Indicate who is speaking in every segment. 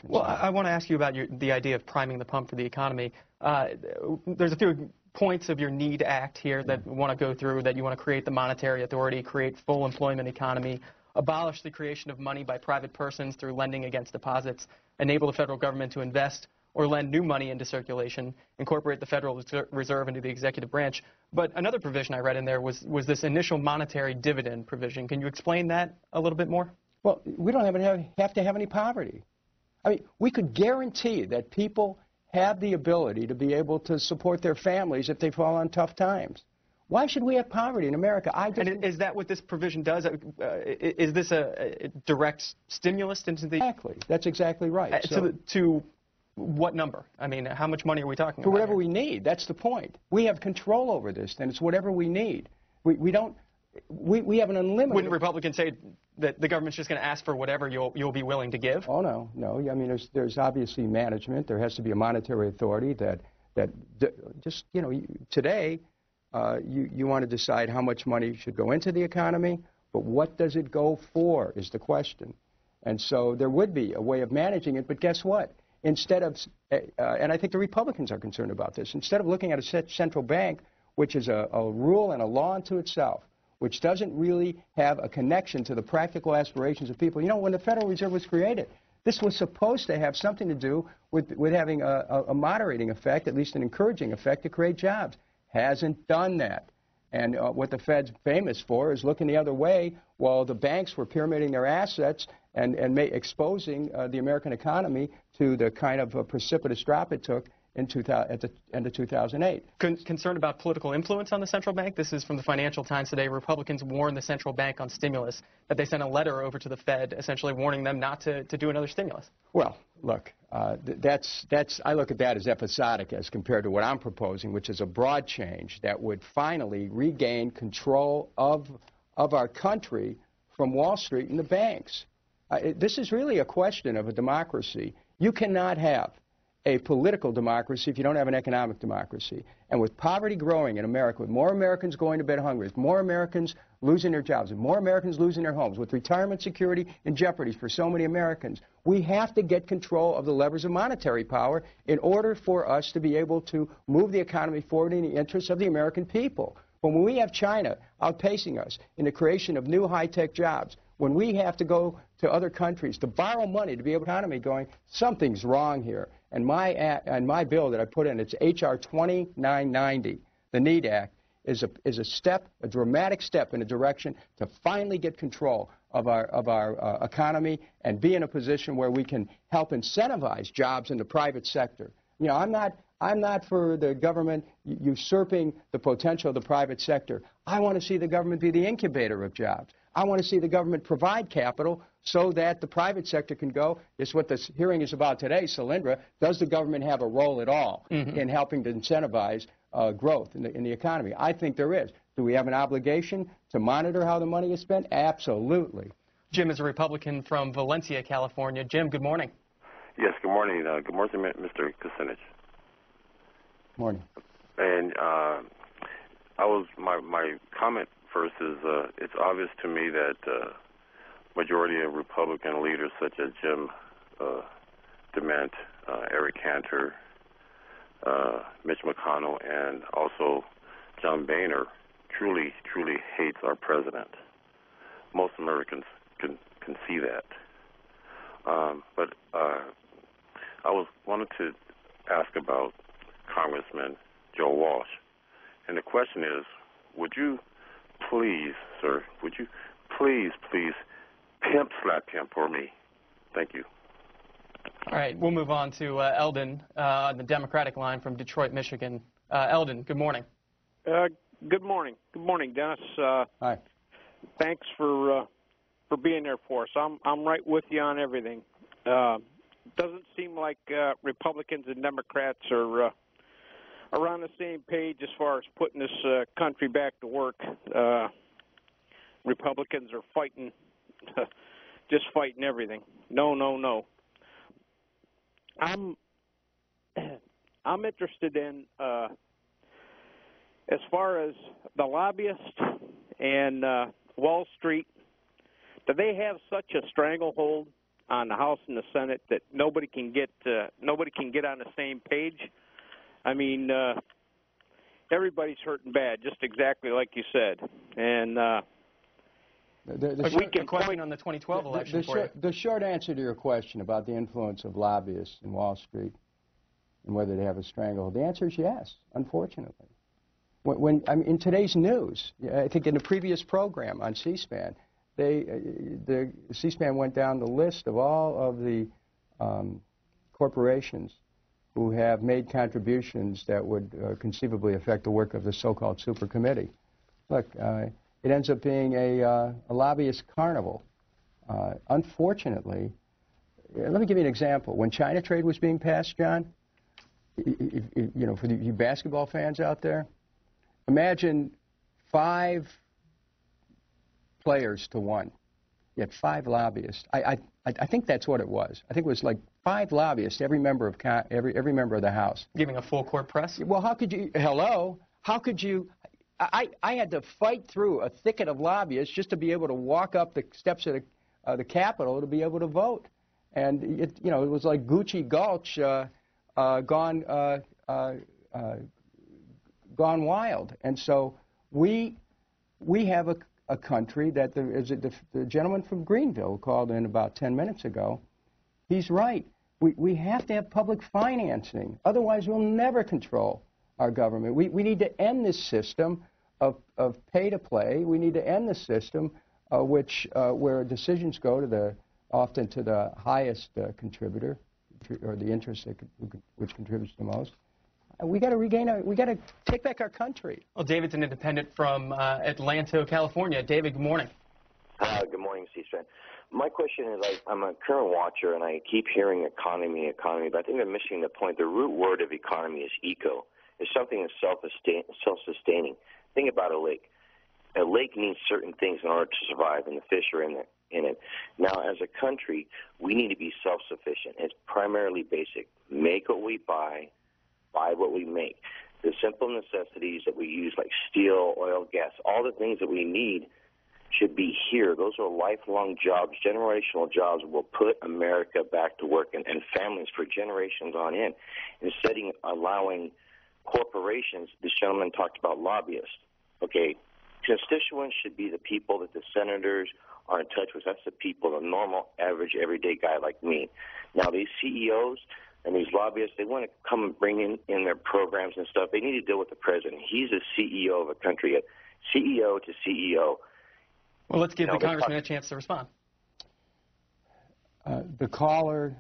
Speaker 1: Well, I want to ask you about the idea of priming the pump for the economy. There's a few points of your NEED Act here that we want to go through, that you want to create the monetary authority, create full employment economy, abolish the creation of money by private persons through lending against deposits, enable the federal government to invest or lend new money into circulation, incorporate the Federal Reserve into the executive branch. But another provision I read in there was this initial monetary dividend provision. Can you explain that a little bit more?
Speaker 2: Well, we don't have to have any poverty. I mean, we could guarantee that people have the ability to be able to support their families if they fall on tough times. Why should we have poverty in America?
Speaker 1: And is that what this provision does? Is this a direct stimulus into the...
Speaker 2: Exactly. That's exactly right.
Speaker 1: To what number? I mean, how much money are we talking about?
Speaker 2: For whatever we need. That's the point. We have control over this, and it's whatever we need. We have an unlimited...
Speaker 1: Wouldn't Republicans say that the government's just going to ask for whatever you'll be willing to give?
Speaker 2: Oh, no. I mean, there's obviously management. There has to be a monetary authority that just, you know, today you want to decide how much money should go into the economy, but what does it go for is the question. And so there would be a way of managing it, but guess what? Instead of, and I think the Republicans are concerned about this, instead of looking at a central bank, which is a rule and a law unto itself, which doesn't really have a connection to the practical aspirations of people. You know, when the Federal Reserve was created, this was supposed to have something to do with having a moderating effect, at least an encouraging effect, to create jobs. Hasn't done that. And what the Fed's famous for is looking the other way while the banks were pyramiding their assets and exposing the American economy to the kind of precipitous drop it took at the end of 2008.
Speaker 1: Concerned about political influence on the central bank? This is from the Financial Times today. Republicans warn the central bank on stimulus, that they sent a letter over to the Fed essentially warning them not to do another stimulus.
Speaker 2: Well, look, I look at that as episodic as compared to what I'm proposing, which is a broad change that would finally regain control of our country from Wall Street and the banks. This is really a question of a democracy. You cannot have a political democracy if you don't have an economic democracy. And with poverty growing in America, with more Americans going to bed hungry, with more Americans losing their jobs, with more Americans losing their homes, with retirement security in jeopardy for so many Americans, we have to get control of the levers of monetary power in order for us to be able to move the economy forward in the interests of the American people. But when we have China outpacing us in the creation of new high-tech jobs, when we have to go to other countries to borrow money to be able to economy going, something's wrong here. And my bill that I put in, it's H.R. 2990, the NEED Act, is a dramatic step in a direction to finally get control of our economy and be in a position where we can help incentivize jobs in the private sector. You know, I'm not for the government usurping the potential of the private sector. I want to see the government be the incubator of jobs. I want to see the government provide capital so that the private sector can go. This is what this hearing is about today, Solyndra. Does the government have a role at all in helping to incentivize growth in the economy? I think there is. Do we have an obligation to monitor how the money is spent? Absolutely.
Speaker 1: Jim is a Republican from Valencia, California. Jim, good morning.
Speaker 3: Yes, good morning. Good morning, Mr. Kucinich.
Speaker 2: Morning.
Speaker 3: And my comment first is it's obvious to me that majority of Republican leaders such as Jim DeMint, Eric Cantor, Mitch McConnell, and also John Boehner truly hates our president. Most Americans can see that. But I wanted to ask about Congressman Joe Walsh. And the question is, would you please, sir, would you please pimp slap him for me? Thank you.
Speaker 1: All right, we'll move on to Eldon on the Democratic line from Detroit, Michigan. Eldon, good morning.
Speaker 4: Good morning. Good morning, Dennis.
Speaker 2: Hi.
Speaker 4: Thanks for being there for us. I'm right with you on everything. Doesn't seem like Republicans and Democrats are on the same page as far as putting this country back to work. Republicans are fighting, just fighting everything. No. I'm interested in as far as the lobbyists and Wall Street. Do they have such a stranglehold on the House and the Senate that nobody can get on the same page. I mean, everybody's hurting bad, just exactly like you said. And
Speaker 1: we can question on the 2012 election for you.
Speaker 2: The short answer to your question about the influence of lobbyists in Wall Street and whether they have a stranglehold, the answer is yes, unfortunately. I mean, in today's news, I think in the previous program on C-SPAN, the C-SPAN went down the list of all of the corporations who have made contributions that would conceivably affect the work of the so-called super committee. Look, it ends up being a lobbyist carnival. Unfortunately, let me give you an example. When China trade was being passed, John, you know, for you basketball fans out there, imagine 5 players to 1. You had 5 lobbyists. I think that's what it was. I think it was like 5 lobbyists, every member of the House.
Speaker 1: Giving a full court press?
Speaker 2: Well, how could you? Hello? How could you? I had to fight through a thicket of lobbyists just to be able to walk up the steps of the Capitol to be able to vote. And it was like Gucci Gulch gone wild. And so we have a country that the gentleman from Greenville called in about 10 minutes ago. He's right. We have to have public financing. Otherwise, we'll never control our government. We need to end this system of pay-to-play. We need to end the system where decisions go often to the highest contributor, or the interest which contributes the most. We got to take back our country.
Speaker 1: Well, David's an independent from Atlanta, California. David, good morning.
Speaker 5: Good morning, C-SPAN. My question is, I'm a current watcher, and I keep hearing economy, but I think I'm missing the point. The root word of economy is eco. It's something that's self-sustaining. Think about a lake. A lake needs certain things in order to survive, and the fish are in it. Now, as a country, we need to be self-sufficient. It's primarily basic. Make what we buy what we make. The simple necessities that we use, like steel, oil, gas, all the things that we need should be here. Those are lifelong jobs, generational jobs will put America back to work and families for generations on in. Instead of allowing corporations, this gentleman talked about lobbyists. Okay, constituents should be the people that the senators are in touch with. That's the people, the normal, average, everyday guy like me. Now, these CEOs and these lobbyists, they want to come and bring in their programs and stuff. They need to deal with the president. He's a CEO of a country, CEO to CEO.
Speaker 1: Well, let's give the congressman a chance to respond.
Speaker 2: The caller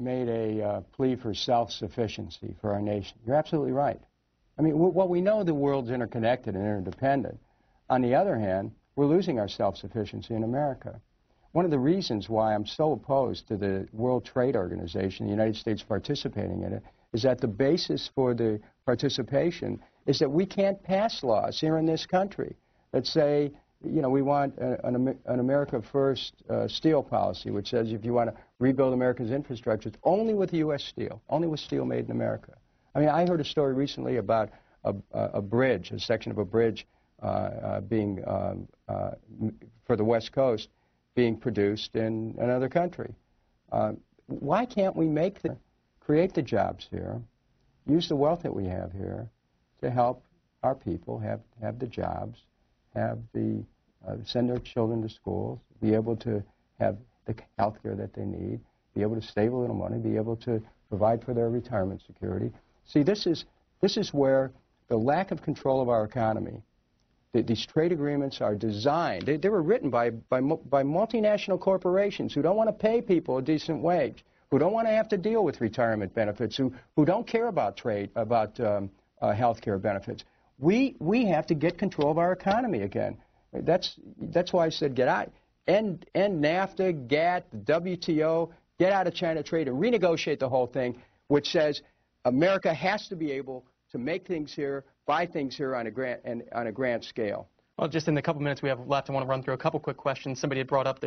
Speaker 2: made a plea for self-sufficiency for our nation. You're absolutely right. I mean, what we know, the world's interconnected and interdependent. On the other hand, we're losing our self-sufficiency in America. One of the reasons why I'm so opposed to the World Trade Organization, the United States participating in it, is that the basis for the participation is that we can't pass laws here in this country that say, we want an America First steel policy, which says if you want to rebuild America's infrastructure, it's only with U.S. steel, only with steel made in America. I mean, I heard a story recently about a bridge, a section of a bridge being, for the West Coast, being produced in another country. Why can't we create the jobs here, use the wealth that we have here to help our people have the jobs, send their children to schools, be able to have the health care that they need, be able to save a little money, be able to provide for their retirement security. See, this is where the lack of control of our economy, these trade agreements are designed, they were written by multinational corporations who don't want to pay people a decent wage, who don't want to have to deal with retirement benefits, who don't care about health care benefits. We have to get control of our economy again. That's why I said get out, end NAFTA, GATT, WTO, get out of China trade and renegotiate the whole thing, which says America has to be able to make things here, buy things here on a grand scale.
Speaker 1: Well, just in the couple minutes we have left, I want to run through a couple quick questions. Somebody had brought up